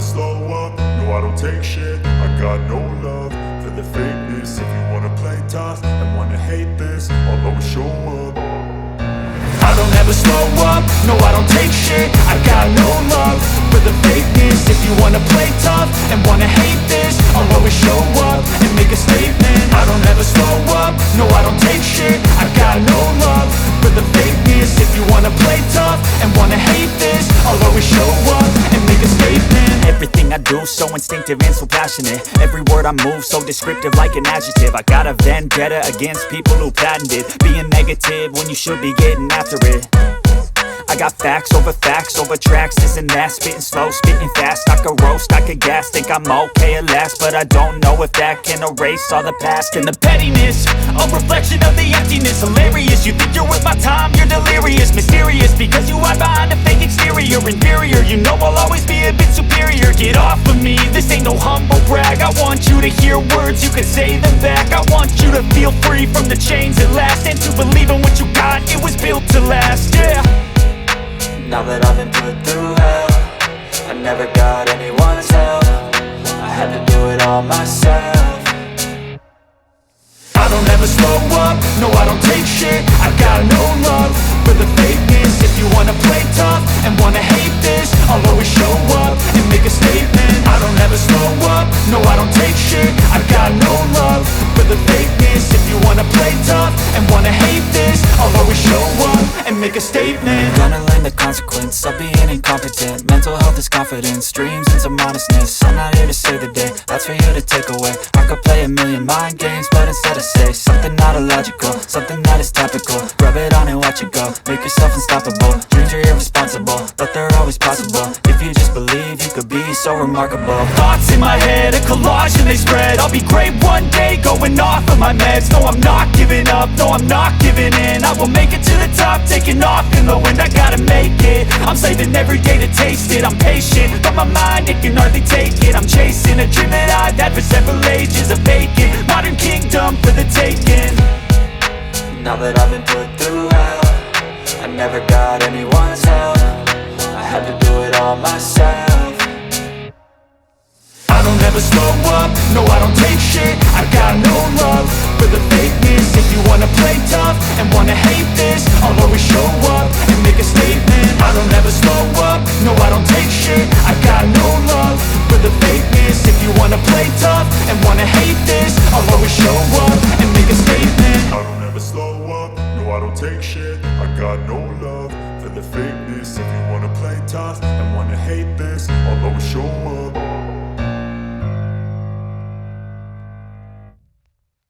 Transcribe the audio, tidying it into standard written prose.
slow up, no I don't take shit. I got no love for the fakeness. If you wanna play tough and wanna hate this, I'll always show up. I don't ever slow up, no I don't take shit. I got no love for the fakeness. If you wanna play tough and wanna hate this, I'll always show up and make a statement. I don't ever slow up, no I don't take shit. I got no love for the fakeness. If you wanna play tough and wanna hate this, I'll always show up and make a statement. Everything I do so instinctive and so passionate. Every word I move so descriptive like an adjective. I got a vendetta against people who patented being negative when you should be getting after it. I got facts over tracks, this and that. Spitting slow, spitting fast, I could roast, I could gas. Think I'm okay at last, but I don't know if that can erase all the past. And the pettiness, a reflection of the emptiness. Hilarious, you think you're worth my time, you're delirious. Mysterious, because you hide behind a fake exterior. Inferior, you know I'll always be a bit superior. Get off of me, this ain't no humble brag. I want you to hear words, you can say them back. I want you to feel free from the chains at last, and to believe in what you got, it was built to last, yeah. Now that I've been put through hell, I never got anyone's help. I had to do it all myself. I don't ever slow up, no I don't take shit. I got no love for the fakeness. If you wanna play tough and wanna hate this, I'll always show up and make a statement. I don't ever slow up, no I don't take shit. I got no love for the fakeness. If you wanna play tough and wanna hate this, I'll always show up and make a statement. Gonna learn the consequence of being incompetent. Mental health is confidence, dreams and some honestness. I'm not here to save the day, that's for you to take away. I could play a million mind games, but instead I say something not illogical, something that is topical. Rub it on and watch it go, make yourself unstoppable. Dreams are irresponsible, but they're always possible. If you just believe, you could be so remarkable. Thoughts in my head, a collage and they spread. I'll be great one day, going off of my meds. No, I'm not giving up, no, I'm not giving in. I will make it to the top, taking off in the wind. I gotta make it, I'm saving every day to taste it. I'm patient, but my mind, it can hardly take it. I'm chasing a dream that I've had for several ages. A vacant, modern kingdom for the taking. Now that I've been put through hell, I never got anyone's help. I had to do it all myself. I don't ever slow up, no I don't take shit. I got no love for the fakeness. If you wanna play tough and wanna hate this, I'll always show up and make a statement. I don't ever slow up, no I don't take shit. I got no love for the fakeness. If you wanna play tough and wanna hate